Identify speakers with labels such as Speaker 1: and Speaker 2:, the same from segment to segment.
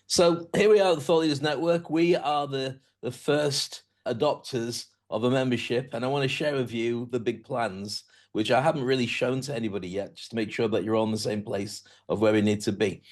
Speaker 1: So here we are at the Thought Leaders Network. We are the first adopters of a membership, and I want to share with you the big plans, which I haven't really shown to anybody yet, just to make sure that you're all in the same place of where we need to be.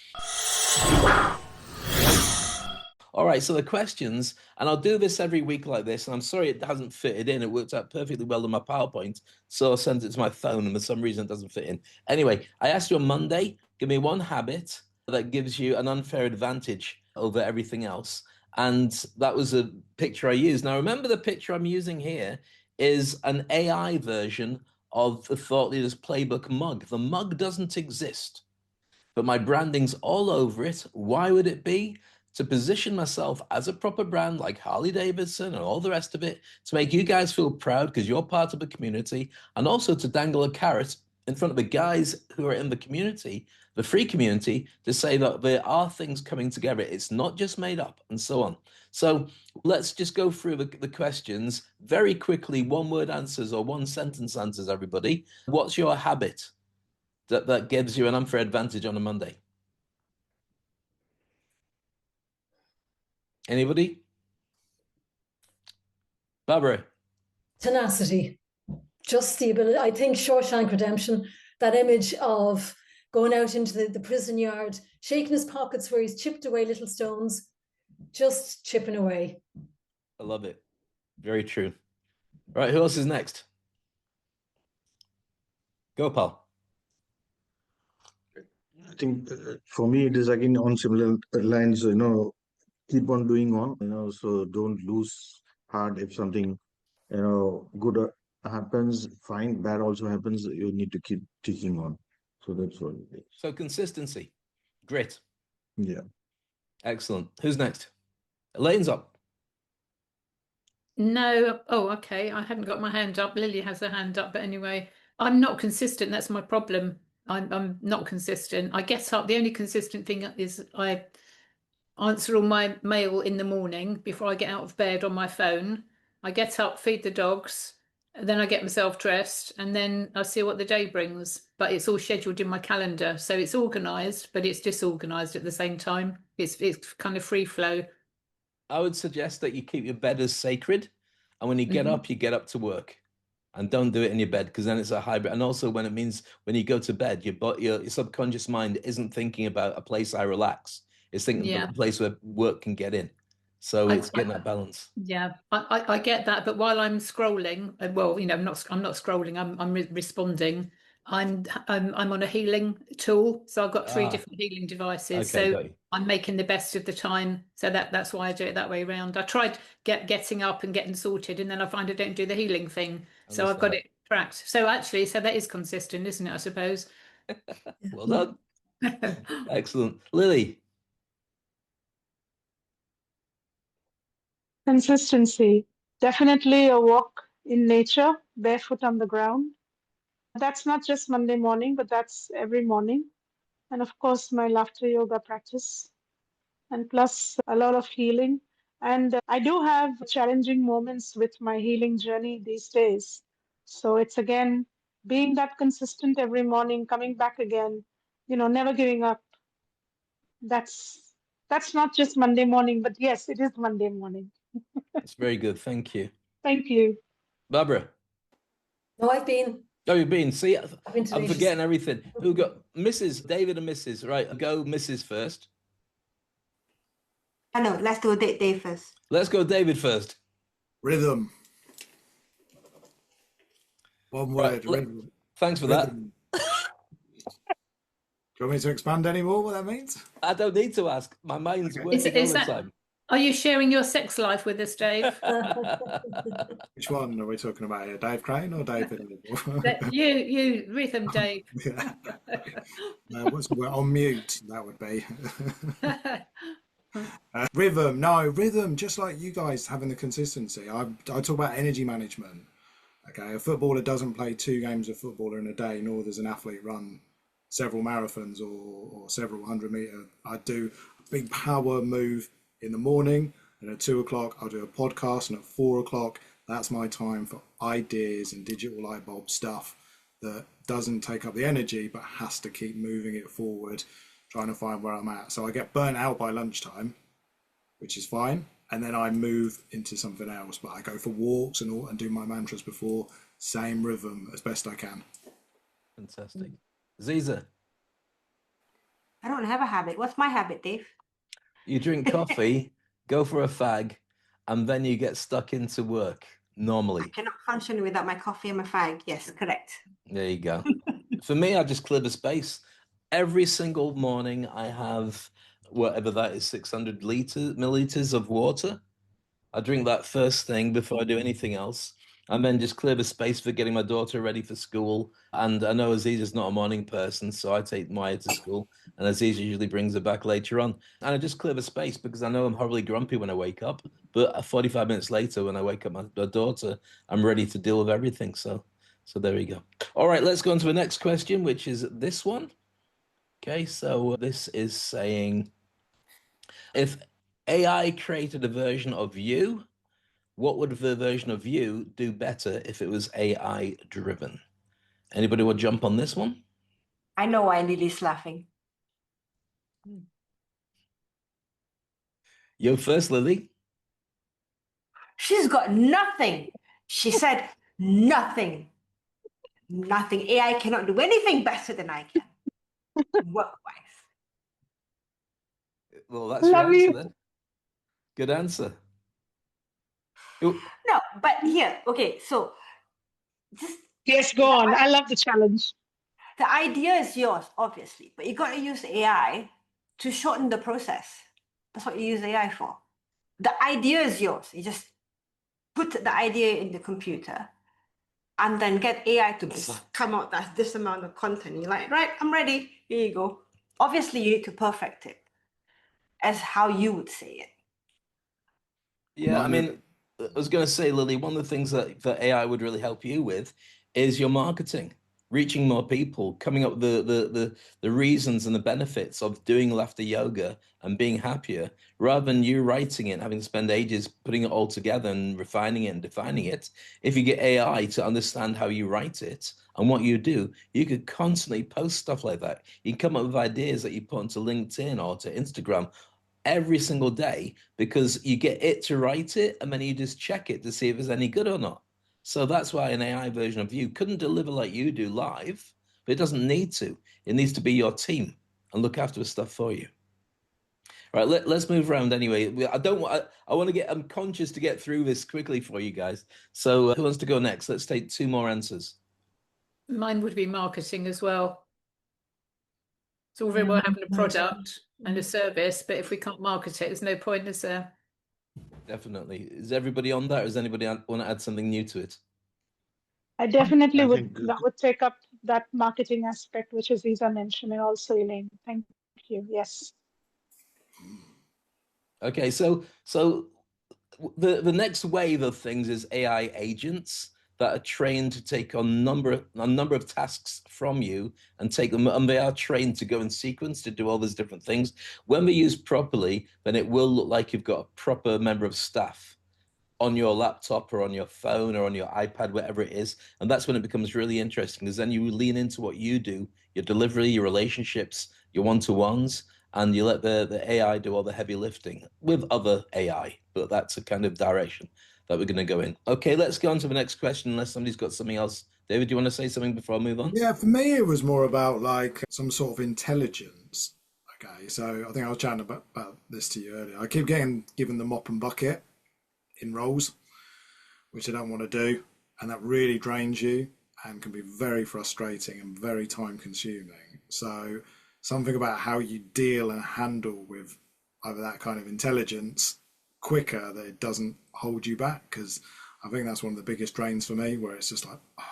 Speaker 1: All right, so the questions, and I'll do this every week like this, and I'm sorry it hasn't fitted in. It worked out perfectly well in my PowerPoint, so I sent it to my phone, and for some reason it doesn't fit in. Anyway, I asked you on Monday, give me one habit that gives you an unfair advantage over everything else. And that was a picture I used. Now, remember, the picture I'm using here is an AI version of the Thought Leaders Playbook mug. The mug doesn't exist, but my branding's all over it. Why would it be? To position myself as a proper brand like Harley Davidson and all the rest of it, to make you guys feel proud because you're part of a community, and also to dangle a carrot in front of the guys who are in the community, the free community, to say that there are things coming together. It's not just made up, and so on. So let's just go through the questions very quickly. One-word answers or one-sentence answers, everybody. What's your habit that gives you an unfair advantage on a Monday? Anybody? Barbara?
Speaker 2: Tenacity. Just the ability. I think Shawshank Redemption, that image of going out into the prison yard, shaking his pockets where he's chipped away little stones, just chipping away.
Speaker 1: I love it. Very true. Right, who else is next? Go, pal.
Speaker 3: I think for me, it is again on similar lines, keep on doing on, so don't lose heart if something, good happens, fine, bad also happens, you need to keep ticking on. So that's what it is.
Speaker 1: So consistency, grit.
Speaker 3: Yeah.
Speaker 1: Excellent. Who's next? Elaine's up.
Speaker 4: No. Oh, okay. I hadn't got my hand up. Lily has her hand up, but anyway, I'm not consistent. That's my problem. I'm not consistent. I get up. The only consistent thing is I answer all my mail in the morning before I get out of bed on my phone. I get up, feed the dogs, and then I get myself dressed, and then I see what the day brings. But it's all scheduled in my calendar, so it's organised, but it's disorganised at the same time. It's kind of free flow.
Speaker 1: I would suggest that you keep your bed as sacred, and when you get up, you get up to work. And don't do it in your bed, because then it's a hybrid. And also when you go to bed, your subconscious mind isn't thinking about a place I relax. It's thinking about a place where work can get in. So it's getting that balance.
Speaker 4: Yeah, I get that. But while I'm scrolling, well, I'm not scrolling. I'm responding. I'm on a healing tool, so I've got 3 different healing devices.
Speaker 1: Okay,
Speaker 4: so I'm making the best of the time. So that's why I do it that way around. I tried getting up and getting sorted, and then I find I don't do the healing thing. So I've got it tracked. So actually, that is consistent, isn't it? I suppose.
Speaker 1: Well done. Excellent. Lily.
Speaker 5: Consistency. Definitely a walk in nature, barefoot on the ground. That's not just Monday morning, but that's every morning. And of course, my laughter yoga practice. And plus a lot of healing. And I do have challenging moments with my healing journey these days. So it's again being that consistent every morning, coming back again, never giving up. That's not just Monday morning, but yes, it is Monday morning.
Speaker 1: That's very good. Thank you.
Speaker 5: Thank you.
Speaker 1: Barbara.
Speaker 2: No, I've been.
Speaker 1: Oh, you've been. See,
Speaker 2: I'm
Speaker 1: forgetting everything. Who got Mrs. David and Mrs. Right, go Mrs. first.
Speaker 6: No, let's do Dave first.
Speaker 1: Let's go David first.
Speaker 7: Rhythm. One word. Rhythm.
Speaker 1: Thanks for that.
Speaker 7: Do you want me to expand any more what that means?
Speaker 1: I don't need to ask. My mind's working all the time.
Speaker 4: Are you sharing your sex life with us, Dave?
Speaker 7: Which one are we talking about here? Dave Crane or Dave?
Speaker 4: you, Rhythm, Dave.
Speaker 7: What's the word? On mute, that would be. Rhythm, just like you guys having the consistency. I talk about energy management. Okay, a footballer doesn't play 2 games of football in a day, nor does an athlete run several marathons or several 100-meter. I do a big power move in the morning, and at 2 o'clock I'll do a podcast, and at 4 o'clock that's my time for ideas and digital light bulb stuff that doesn't take up the energy but has to keep moving it forward trying to find where I'm at. So I get burnt out by lunchtime, which is fine. And then I move into something else, but I go for walks and do my mantras before, same rhythm as best I can.
Speaker 1: Fantastic. Ziza,
Speaker 6: I don't have a habit. What's my habit, Dave?
Speaker 1: you drink coffee, go for a fag, and then you get stuck into work normally.
Speaker 6: I cannot function without my coffee and my fag. Yes, correct.
Speaker 1: There you go. For me, I just clear the space. Every single morning, I have whatever that is, 600 milliliters of water. I drink that first thing before I do anything else, and then just clear the space for getting my daughter ready for school. And I know Aziz is not a morning person, so I take Maya to school, and Aziz usually brings her back later on. And I just clear the space because I know I'm horribly grumpy when I wake up, but 45 minutes later, when I wake up my daughter, I'm ready to deal with everything. So there you go. All right, let's go on to the next question, which is this one. Okay, so this is saying, if AI created a version of you, what would the version of you do better if it was AI driven? Anybody want to jump on this one?
Speaker 6: I know why Lily's laughing.
Speaker 1: You first, Lily.
Speaker 6: She's got nothing. She said nothing. Nothing. AI cannot do anything better than I can. Work-wise.
Speaker 1: Well, that's your answer then. Good answer.
Speaker 6: No, but here, okay, so just
Speaker 5: Yes, go on. I love the challenge.
Speaker 6: the idea is yours, obviously, but you got to use AI to shorten the process. That's what you use AI for. The idea is yours. You just put the idea in the computer and then get AI to come out that's this amount of content. You're like, right, I'm ready. Here you go. Obviously, you need to perfect it as how you would say it.
Speaker 1: Yeah, I mean, I was going to say, Lily, one of the things that AI would really help you with is your marketing, reaching more people, coming up with the reasons and the benefits of doing laughter yoga and being happier, rather than you writing it and having to spend ages putting it all together and refining it and defining it. If you get AI to understand how you write it and what you do, you could constantly post stuff like that. You can come up with ideas that you put onto LinkedIn or to Instagram every single day, because you get it to write it and then you just check it to see if it's any good or not. So that's why an AI version of you couldn't deliver like you do live, but it doesn't need to. It needs to be your team and look after the stuff for you. All right, let's move around anyway. I want to get, I'm conscious to get through this quickly for you guys. So who wants to go next? Let's take 2 more answers.
Speaker 4: Mine would be marketing as well. It's all very well having a product and a service, but if we can't market it, there's no point, is there?
Speaker 1: Definitely. Is everybody on that, or does anybody want to add something new to it?
Speaker 5: I definitely
Speaker 3: think
Speaker 5: would take up that marketing aspect, which Aziza mentioned, and also Elaine. Thank you. Yes.
Speaker 1: Okay, so the next wave of things is AI agents that are trained to take on a number of tasks from you and take them, and they are trained to go in sequence to do all those different things. When they're used properly, then it will look like you've got a proper member of staff on your laptop or on your phone or on your iPad, whatever it is. And that's when it becomes really interesting, because then you lean into what you do, your delivery, your relationships, your one-to-ones, and you let the AI do all the heavy lifting with other AI. But that's a kind of direction that we're going to go in. Okay, let's go on to the next question, unless somebody's got something else. David, do you want to say something before I move on?
Speaker 7: Yeah, for me, it was more about like some sort of intelligence. Okay, so I think I was chatting about this to you earlier. I keep getting given the mop and bucket in roles, which I don't want to do. And that really drains you and can be very frustrating and very time consuming. So something about how you deal and handle with either that kind of intelligence quicker, that it doesn't hold you back, because I think that's one of the biggest drains for me, where it's just like, oh,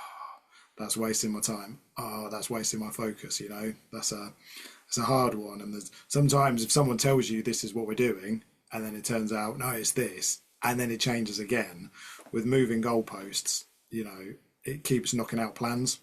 Speaker 7: that's wasting my time. Oh, that's wasting my focus. You know, it's a hard one. And there's sometimes if someone tells you this is what we're doing, and then it turns out, no, it's this, and then it changes again with moving goalposts, you know, it keeps knocking out plans.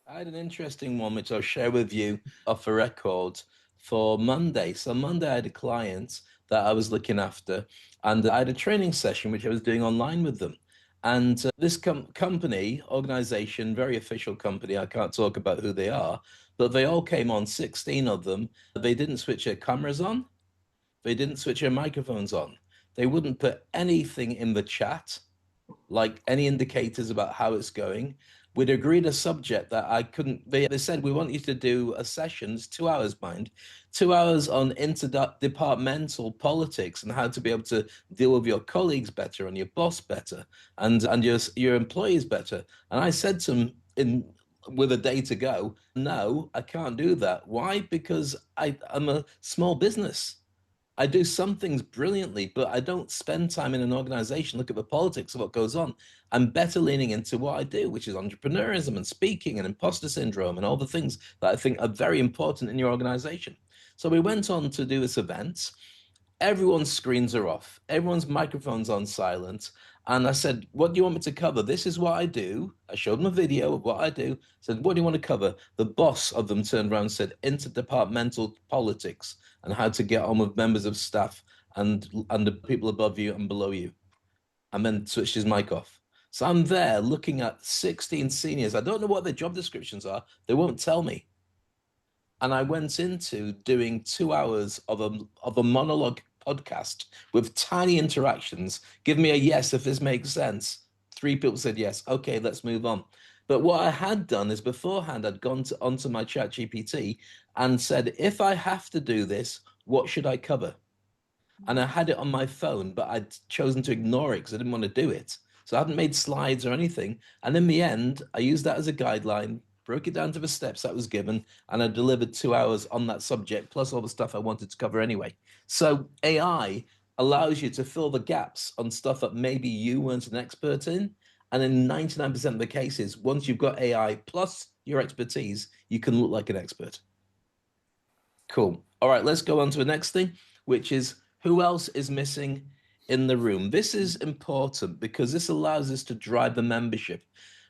Speaker 1: I had an interesting one, which I'll share with you off the record for Monday. So Monday, I had a client that I was looking after, and I had a training session, which I was doing online with them. And this company, organization, very official company, I can't talk about who they are, but they all came on, 16 of them. They didn't switch their cameras on. They didn't switch their microphones on. They wouldn't put anything in the chat, like any indicators about how it's going. We'd agreed a subject that I couldn't. They said, we want you to do a session, it's 2 hours, mind, 2 hours on interdepartmental politics and how to be able to deal with your colleagues better and your boss better and your employees better. And I said to them with a day to go, no, I can't do that. Why? Because I'm a small business. I do some things brilliantly, but I don't spend time in an organization, look at the politics of what goes on. I'm better leaning into what I do, which is entrepreneurism and speaking and imposter syndrome and all the things that I think are very important in your organization. So we went on to do this event. Everyone's screens are off. Everyone's microphone's on silent. And I said, what do you want me to cover? This is what I do. I showed them a video of what I do. I said, what do you want to cover? The boss of them turned around and said, interdepartmental politics and how to get on with members of staff and the people above you and below you. And then switched his mic off. So I'm there looking at 16 seniors. I don't know what their job descriptions are. They won't tell me. And I went into doing 2 hours of a monologue podcast with tiny interactions. Give me a yes if this makes sense. 3 people said yes. Okay, let's move on. But what I had done is beforehand, I'd gone onto my chat GPT and said, if I have to do this, what should I cover? And I had it on my phone, but I'd chosen to ignore it because I didn't want to do it. So I hadn't made slides or anything. And in the end, I used that as a guideline, broke it down to the steps that was given, and I delivered 2 hours on that subject, plus all the stuff I wanted to cover anyway. So AI allows you to fill the gaps on stuff that maybe you weren't an expert in. And in 99% of the cases, once you've got AI plus your expertise, you can look like an expert. Cool. All right, let's go on to the next thing, which is who else is missing in the room. This is important because this allows us to drive the membership.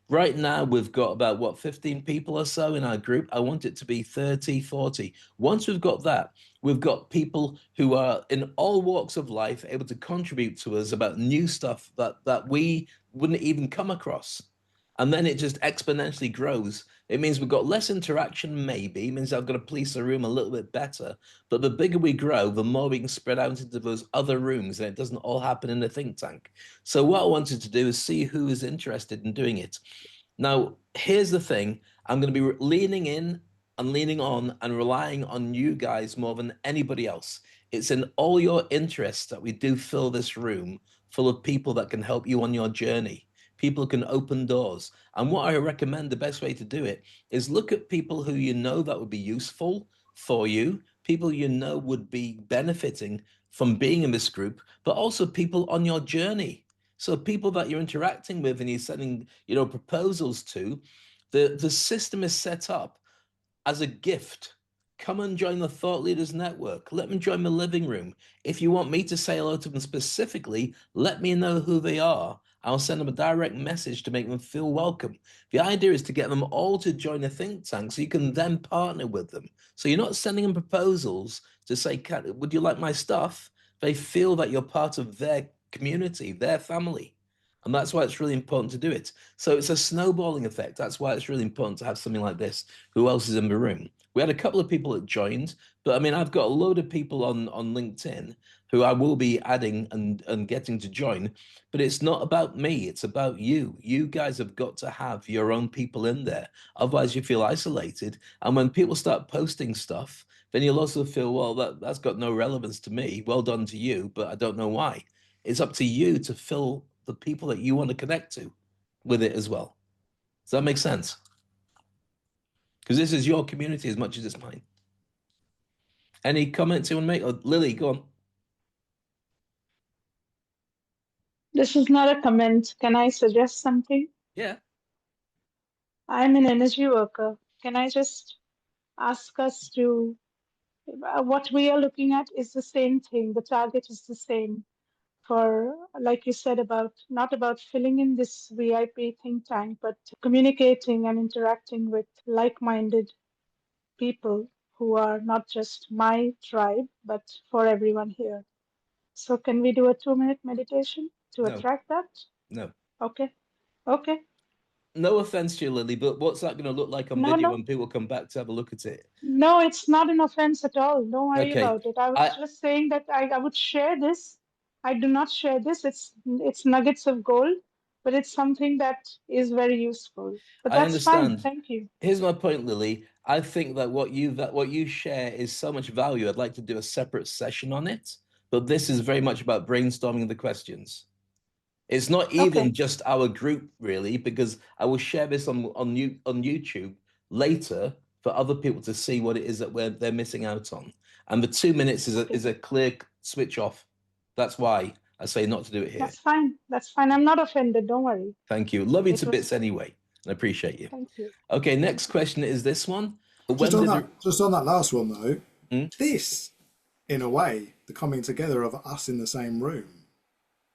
Speaker 1: Right now, we've got about, what, 15 people or so in our group. I want it to be 30, 40. Once we've got that, we've got people who are in all walks of life able to contribute to us about new stuff that we wouldn't even come across. And then it just exponentially grows. It means we've got less interaction, maybe. It means I've got to police the room a little bit better. But the bigger we grow, the more we can spread out into those other rooms, and it doesn't all happen in the think tank. So what I wanted to do is see who is interested in doing it. Now, here's the thing. I'm going to be leaning in and leaning on and relying on you guys more than anybody else. It's in all your interests that we do fill this room full of people that can help you on your journey. People can open doors. And what I recommend, the best way to do it is look at people who you know that would be useful for you, people you know would be benefiting from being in this group, but also people on your journey. So people that you're interacting with and you're sending, proposals to, the system is set up as a gift. Come and join the Thought Leaders Network. Let them join the living room. If you want me to say hello to them specifically, let me know who they are. I'll send them a direct message to make them feel welcome. The idea is to get them all to join a think tank so you can then partner with them. So you're not sending them proposals to say, would you like my stuff? They feel that you're part of their community, their family. And that's why it's really important to do it. So it's a snowballing effect. That's why it's really important to have something like this. Who else is in the room? We had a couple of people that joined, but I mean, I've got a load of people on LinkedIn who I will be adding and getting to join, but it's not about me. It's about you. You guys have got to have your own people in there. Otherwise you feel isolated. And when people start posting stuff, then you'll also feel, well, that's got no relevance to me. Well done to you, but I don't know why. It's up to you to fill the people that you want to connect to with it as well. Does that make sense? Because this is your community as much as it's mine. Any comments you want to make? Oh, Lily, go on.
Speaker 5: This is not a comment. Can I suggest something?
Speaker 1: Yeah.
Speaker 5: I'm an energy worker. Can I just ask us to, what we are looking at is the same thing. The target is the same for, like you said, not about filling in this VIP think tank, but communicating and interacting with like-minded people who are not just my tribe, but for everyone here. So can we do a 2-minute meditation to
Speaker 1: No.
Speaker 5: attract that?
Speaker 1: No.
Speaker 5: Okay. Okay.
Speaker 1: no offense to you, Lily, but what's that going to look like on
Speaker 5: No,
Speaker 1: video
Speaker 5: no,
Speaker 1: when people come back to have a look at it?
Speaker 5: no, it's not an offense at all. Don't worry
Speaker 1: Okay.
Speaker 5: about it. I was just saying that I would share this. I do not share this. It's nuggets of gold, but it's something that is very useful. But
Speaker 1: I
Speaker 5: that's fine.
Speaker 1: understand.
Speaker 5: Thank you.
Speaker 1: Here's my point, Lily. I think that what you share is so much value. I'd like to do a separate session on it, but this is very much about brainstorming the questions. It's not even
Speaker 5: Okay.
Speaker 1: just our group, really, because I will share this on YouTube later for other people to see what it is that they're missing out on. And the 2 minutes is a clear switch off. That's why I say not to do it here.
Speaker 5: That's fine. That's fine. I'm not offended. Don't worry.
Speaker 1: Thank you. Love you
Speaker 5: It
Speaker 1: to
Speaker 5: was-
Speaker 1: bits anyway. I appreciate you.
Speaker 5: Thank you.
Speaker 1: Okay, next question is this one.
Speaker 7: Just on that last one though,
Speaker 1: Hmm?
Speaker 7: this, in a way, the coming together of us in the same room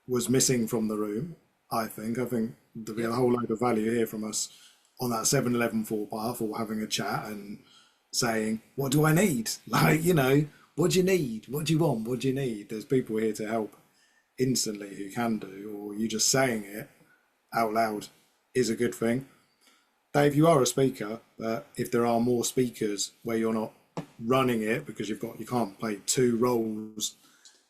Speaker 7: was missing from the room. I think there'll be a whole load of value here from us on that 7-Eleven footpath, or having a chat and saying, what do I need? Like, you know, what do you need? What do you want? What do you need? There's people here to help instantly who can do, or you just saying it out loud is a good thing. Dave, you are a speaker, but if there are more speakers where you're not running it because you can't play two roles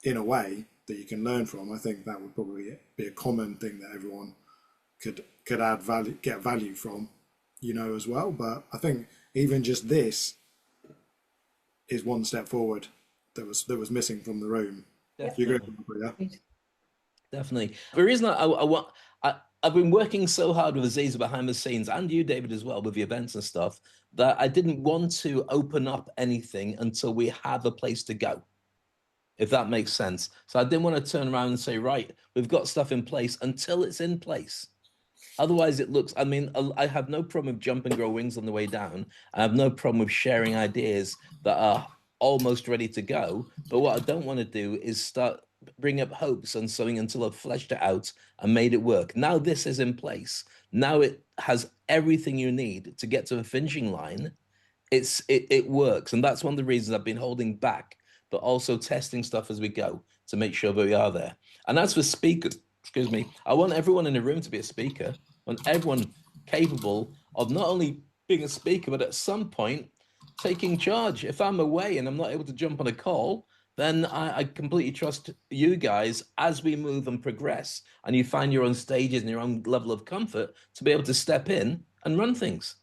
Speaker 7: in a way that you can learn from, I think that would probably be a common thing that everyone could add value, get value from, you know, as well. But I think even just this is one step forward that was missing from the room.
Speaker 1: Definitely.
Speaker 7: You agree, yeah?
Speaker 1: Definitely. The reason I've been working so hard with Aziza behind the scenes, and you, David, as well, with the events and stuff, that I didn't want to open up anything until we have a place to go, if that makes sense. So I didn't want to turn around and say, right, we've got stuff in place until it's in place. Otherwise, it looks, I mean, I have no problem with jump and grow wings on the way down. I have no problem with sharing ideas that are almost ready to go. But what I don't want to do is start bring up hopes on something until I've fleshed it out and made it work. Now this is in place. Now it has everything you need to get to the finishing line. It works. And that's one of the reasons I've been holding back, but also testing stuff as we go to make sure that we are there. And as for speakers, excuse me, I want everyone in the room to be a speaker. I want everyone capable of not only being a speaker, but at some point taking charge. If I'm away and I'm not able to jump on a call, then I completely trust you guys as we move and progress, and you find your own stages and your own level of comfort to be able to step in and run things.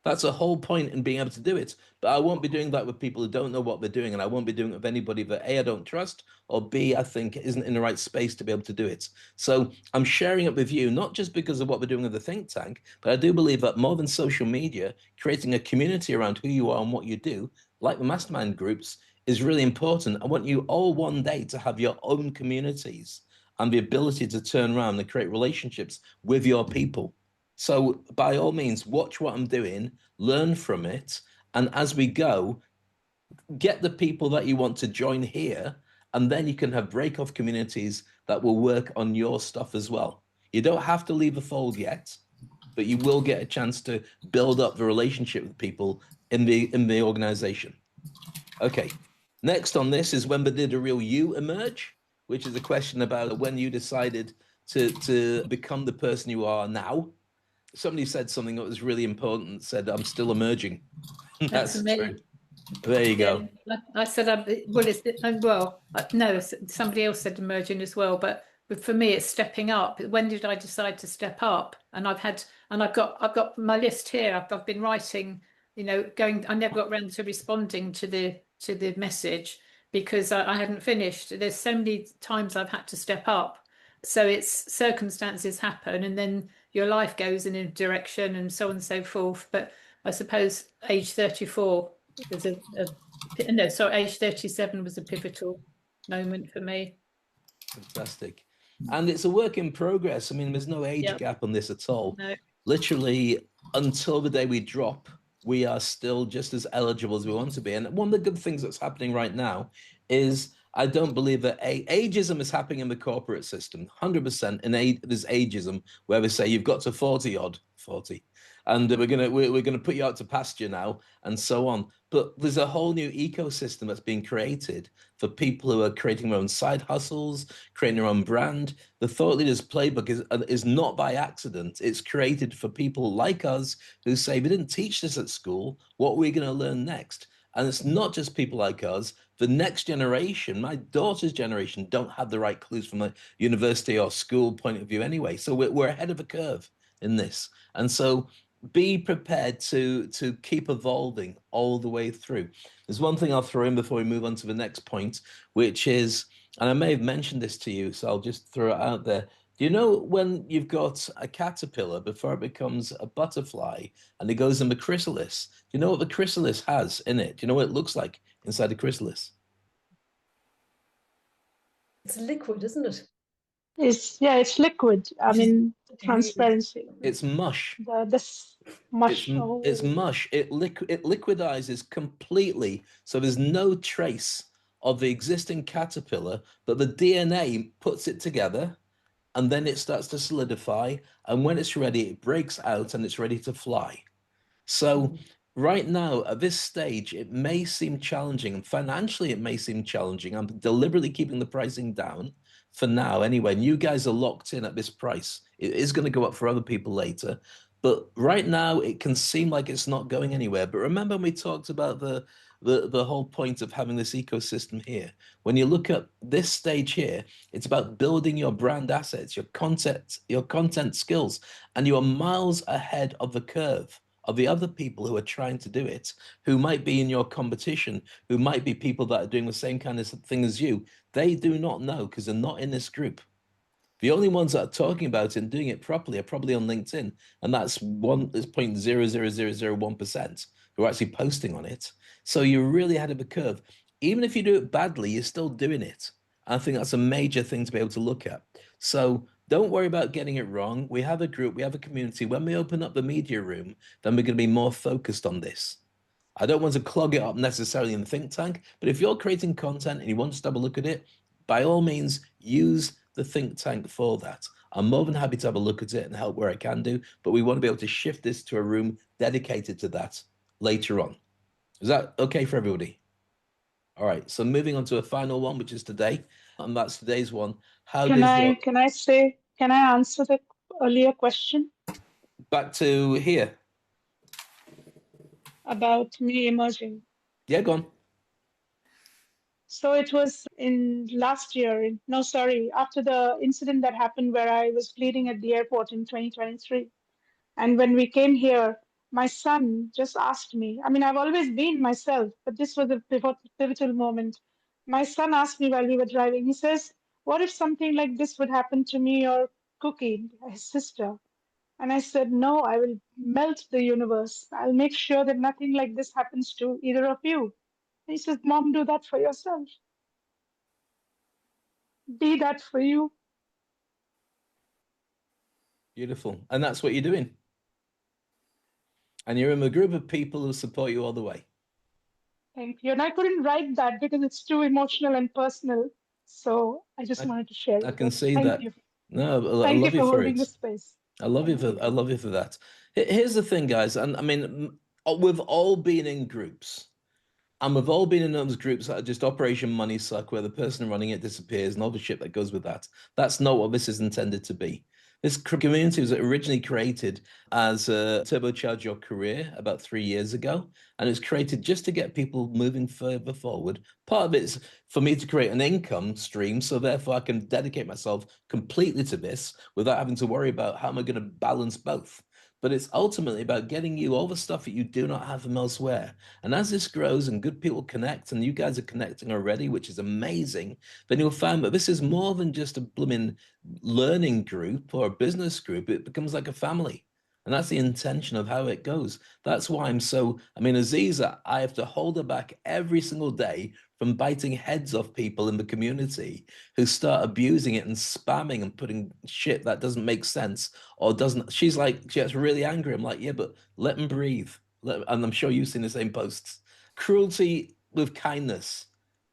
Speaker 1: That's a whole point in being able to do it. But I won't be doing that with people who don't know what they're doing, and I won't be doing it with anybody that A, I don't trust, or B, I think isn't in the right space to be able to do it. So I'm sharing it with you, not just because of what we're doing with the think tank, but I do believe that more than social media, creating a community around who you are and what you do, like the mastermind groups, is really important. I want you all one day to have your own communities and the ability to turn around and create relationships with your people. So by all means, watch what I'm doing, learn from it, and as we go, get the people that you want to join here, and then you can have break-off communities that will work on your stuff as well. You don't have to leave the fold yet, but you will get a chance to build up the relationship with people in the organization. Okay, next on this is when did a real you emerge, which is a question about when you decided to become the person you are now. Somebody said something that was really important, said, I'm still emerging. That's true. There you go.
Speaker 4: I said, no, somebody else said emerging as well, but for me, it's stepping up. When did I decide to step up? And I've got my list here. I've been writing, you know, I never got around to responding to the message because I hadn't finished. There's so many times I've had to step up. So it's circumstances happen and then your life goes in a direction and so on and so forth. But I suppose age 34 was age 37 was a pivotal moment for me.
Speaker 1: Fantastic. And it's a work in progress. I mean, there's no age gap on this at all.
Speaker 4: No.
Speaker 1: Literally, until the day we drop, we are still just as eligible as we want to be. And one of the good things that's happening right now is I don't believe that ageism is happening in the corporate system, 100%. And there's ageism where they say you've got to 40, and we're gonna put you out to pasture now, and so on. But there's a whole new ecosystem that's being created for people who are creating their own side hustles, creating their own brand. The Thought Leaders Playbook is not by accident. It's created for people like us who say, we didn't teach this at school. What are we going to learn next? And it's not just people like us. The next generation, my daughter's generation, don't have the right clues from a university or school point of view anyway. So we're ahead of the curve in this. And so be prepared to keep evolving all the way through. There's one thing I'll throw in before we move on to the next point, which is, and I may have mentioned this to you, so I'll just throw it out there. Do you know when you've got a caterpillar before it becomes a butterfly and it goes in the chrysalis? Do you know what the chrysalis has in it? Do you know what it looks like inside the chrysalis?
Speaker 2: It's liquid, isn't it?
Speaker 5: It's liquid. I mean, the transparency.
Speaker 1: It's mush.
Speaker 5: This mush.
Speaker 1: It's mush. It liquidizes completely. So there's no trace of the existing caterpillar, but the DNA puts it together and then it starts to solidify. And when it's ready, it breaks out and it's ready to fly. So right now, at this stage, it may seem challenging, and financially it may seem challenging. I'm deliberately keeping the pricing down for now anyway. And you guys are locked in at this price. It is going to go up for other people later. But right now, it can seem like it's not going anywhere. But remember when we talked about the whole point of having this ecosystem here? When you look at this stage here, it's about building your brand assets, your content skills, and you are miles ahead of the curve of the other people who are trying to do it, who might be in your competition, who might be people that are doing the same kind of thing as you. They do not know because they're not in this group. The only ones that are talking about it and doing it properly are probably on LinkedIn, and that's 0.00001% who are actually posting on it. So you're really ahead of the curve. Even if you do it badly, you're still doing it. I think that's a major thing to be able to look at. So don't worry about getting it wrong. We have a group, we have a community. When we open up the media room, then we're going to be more focused on this. I don't want to clog it up necessarily in the think tank, but if you're creating content and you want to have a look at it, by all means, use the think tank for that. I'm more than happy to have a look at it and help where I can do, but we want to be able to shift this to a room dedicated to that later on. Is that okay for everybody? All right, so moving on to a final one, which is today, and that's today's one.
Speaker 5: Can I answer the earlier question?
Speaker 1: Back to here.
Speaker 5: About me emerging.
Speaker 1: Yeah, go on.
Speaker 5: So it was after the incident that happened where I was bleeding at the airport in 2023. And when we came here, my son just asked me, I mean, I've always been myself, but this was a pivotal moment. My son asked me while we were driving, he says, what if something like this would happen to me or Cookie, his sister? And I said, no, I will melt the universe. I'll make sure that nothing like this happens to either of you. And he says, Mom, do that for yourself. Be that for you.
Speaker 1: Beautiful. And that's what you're doing. And you're in a group of people who support you all the way.
Speaker 5: Thank you. And I couldn't write that because it's too emotional and personal. So I just wanted to share it.
Speaker 1: I can see
Speaker 5: Thank
Speaker 1: that.
Speaker 5: You.
Speaker 1: No, I
Speaker 5: Thank
Speaker 1: love
Speaker 5: you for
Speaker 1: you for
Speaker 5: holding
Speaker 1: it.
Speaker 5: the space.
Speaker 1: I love you for that. Here's the thing, guys. And I mean, we've all been in groups. And we've all been in those groups that are just Operation Money Suck, where the person running it disappears and all the shit that goes with that. That's not what this is intended to be. This community was originally created as a turbocharge your career about 3 years ago, and it's created just to get people moving further forward. Part of it is for me to create an income stream, so therefore I can dedicate myself completely to this without having to worry about how am I going to balance both. But it's ultimately about getting you all the stuff that you do not have from elsewhere. And as this grows and good people connect, and you guys are connecting already, which is amazing, then you'll find that this is more than just a blooming learning group or a business group. It becomes like a family. And that's the intention of how it goes. That's why Aziza, I have to hold her back every single day from biting heads off people in the community who start abusing it and spamming and putting shit that doesn't make sense or doesn't. She gets really angry. I'm like, yeah, but let them breathe. And I'm sure you've seen the same posts. Cruelty with kindness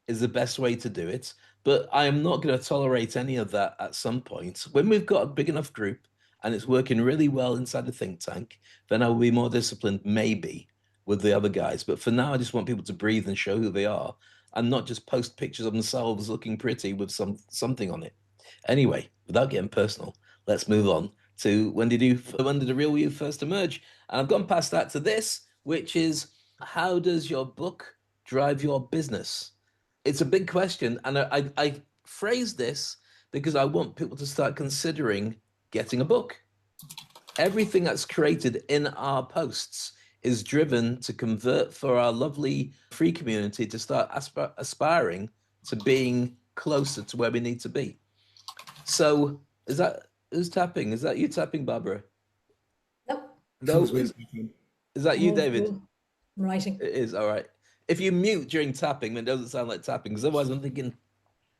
Speaker 1: is the best way to do it. But I am not going to tolerate any of that at some point. When we've got a big enough group and it's working really well inside the think tank, then I will be more disciplined, maybe. with the other guys. But for now, I just want people to breathe and show who they are and not just post pictures of themselves looking pretty with something on it. Anyway, without getting personal, let's move on to when did the real you first emerge? And I've gone past that to this, which is, how does your book drive your business? It's a big question, and I phrase this because I want people to start considering getting a book. Everything that's created in our posts is driven to convert for our lovely free community to start aspiring to being closer to where we need to be. So who's tapping? Is that you tapping, Barbara?
Speaker 2: Nope.
Speaker 1: No.
Speaker 7: Is
Speaker 1: Is that you,
Speaker 2: Oh,
Speaker 1: David?
Speaker 2: cool. I'm writing.
Speaker 1: It is. All right. If you mute during tapping, then it doesn't sound like tapping, because otherwise I'm thinking,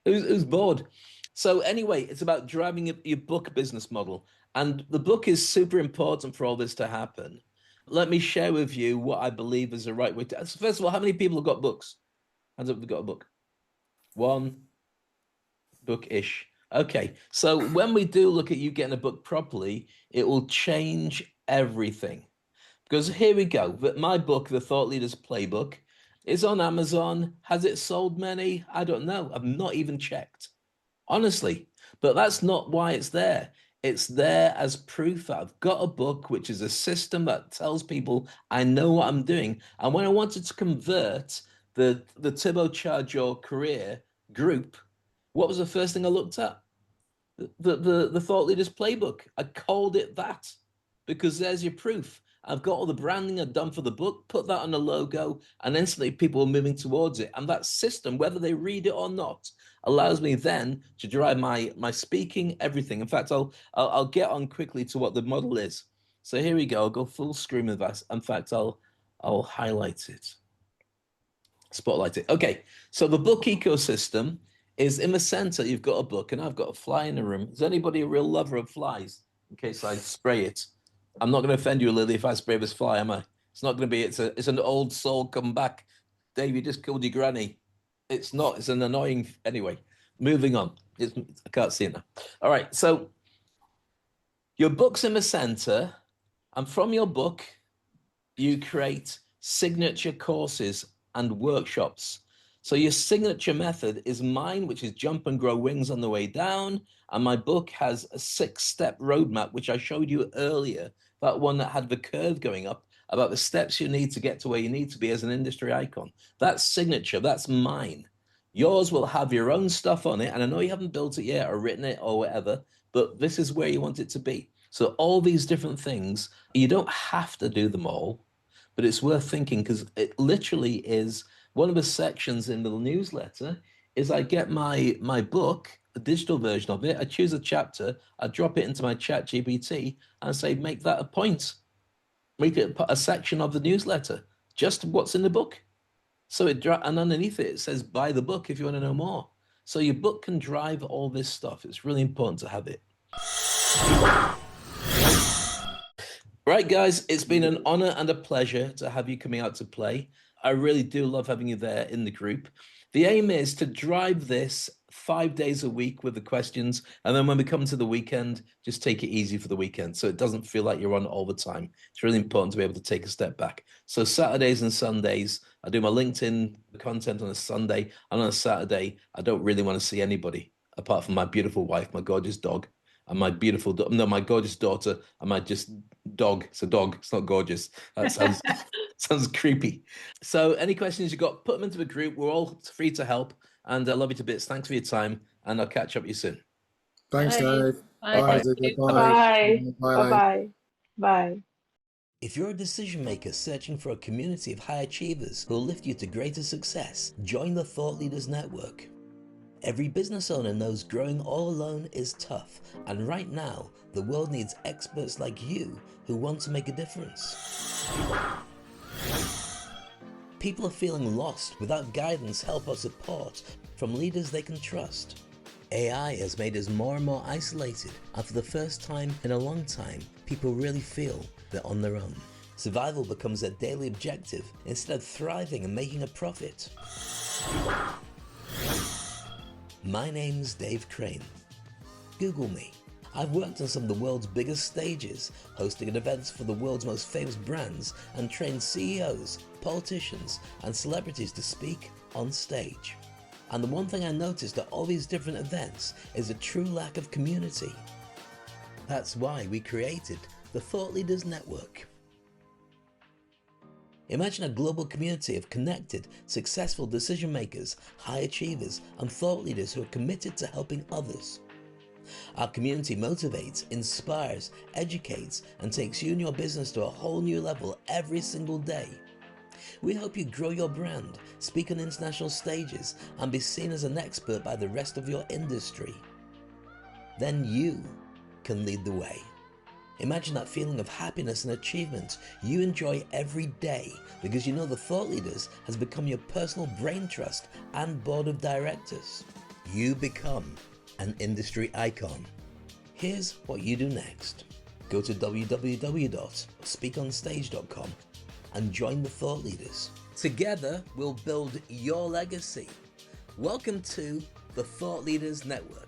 Speaker 1: who's bored? So anyway, it's about driving your book business model. And the book is super important for all this to happen. Let me share with you what I believe is the right way to. First of all, how many people have got books? Hands up if you've got a book. One book-ish. Okay, so when we do look at you getting a book properly, it will change everything. Because here we go. My book, The Thought Leaders Playbook, is on Amazon. Has it sold many? I don't know. I've not even checked, honestly. But that's not why it's there. It's there as proof that I've got a book, which is a system that tells people I know what I'm doing. And when I wanted to convert the turbocharge your career group, what was the first thing I looked at? The Thought Leaders Playbook. I called it that because there's your proof. I've got all the branding I've done for the book, put that on the logo, and instantly people are moving towards it. And that system, whether they read it or not, allows me then to drive my speaking, everything. In fact, I'll get on quickly to what the model is. So here we go. I'll go full screen with that. In fact, I'll highlight it, spotlight it. Okay, so the book ecosystem is in the center. You've got a book, and I've got a fly in the room. Is anybody a real lover of flies? In case I spray it. I'm not going to offend you, Lily, if I spray this fly, am I? It's not going to be, it's an old soul come back. Dave, you just killed your granny. It's not, it's an annoying, anyway, moving on. I can't see it now. All right, so your book's in the center, and from your book, you create signature courses and workshops. So your signature method is mine, which is jump and grow wings on the way down. And my book has a 6-step roadmap, which I showed you earlier, that one that had the curve going up, about the steps you need to get to where you need to be as an industry icon. That's signature, that's mine. Yours will have your own stuff on it. And I know you haven't built it yet or written it or whatever, but this is where you want it to be. So all these different things, you don't have to do them all, but it's worth thinking, because it literally is one of the sections in the newsletter is I get my book, a digital version of it, I choose a chapter, I drop it into my chat GPT and say, make that a point. Make it a section of the newsletter, just what's in the book. So and underneath it says, buy the book if you want to know more. So your book can drive all this stuff. It's really important to have it. Right, guys, it's been an honor and a pleasure to have you coming out to play. I really do love having you there in the group. The aim is to drive this 5 days a week with the questions. And then when we come to the weekend, just take it easy for the weekend, so it doesn't feel like you're on all the time. It's really important to be able to take a step back. So Saturdays and Sundays, I do my LinkedIn content on a Sunday. And on a Saturday, I don't really want to see anybody apart from my beautiful wife, my gorgeous dog, and my beautiful, my gorgeous daughter, and my just dog. It's a dog. It's not gorgeous. That sounds sounds creepy. So any questions you got, put them into the group. We're all free to help. And I love you to bits. Thanks for your time. And I'll catch up with you soon.
Speaker 7: Thanks, Dave.
Speaker 4: Bye.
Speaker 7: Bye.
Speaker 5: Bye. Bye-bye. Bye.
Speaker 1: If you're a decision maker searching for a community of high achievers who will lift you to greater success, join the Thought Leaders Network. Every business owner knows growing all alone is tough, and right now, the world needs experts like you who want to make a difference. People are feeling lost without guidance, help, or support from leaders they can trust. AI has made us more and more isolated, and for the first time in a long time, people really feel they're on their own. Survival becomes their daily objective instead of thriving and making a profit. My name's Dave Crane. Google me. I've worked on some of the world's biggest stages, hosting events for the world's most famous brands, and trained CEOs, politicians, and celebrities to speak on stage. And the one thing I noticed at all these different events is a true lack of community. That's why we created the Thought Leaders Network. Imagine a global community of connected, successful decision makers, high achievers, and thought leaders who are committed to helping others. Our community motivates, inspires, educates, and takes you and your business to a whole new level every single day. We help you grow your brand, speak on international stages, and be seen as an expert by the rest of your industry. Then you can lead the way. Imagine that feeling of happiness and achievement you enjoy every day because you know the Thought Leaders has become your personal brain trust and board of directors. You become an industry icon. Here's what you do next. Go to www.speakonstage.com and join the Thought Leaders. Together, we'll build your legacy. Welcome to the Thought Leaders Network.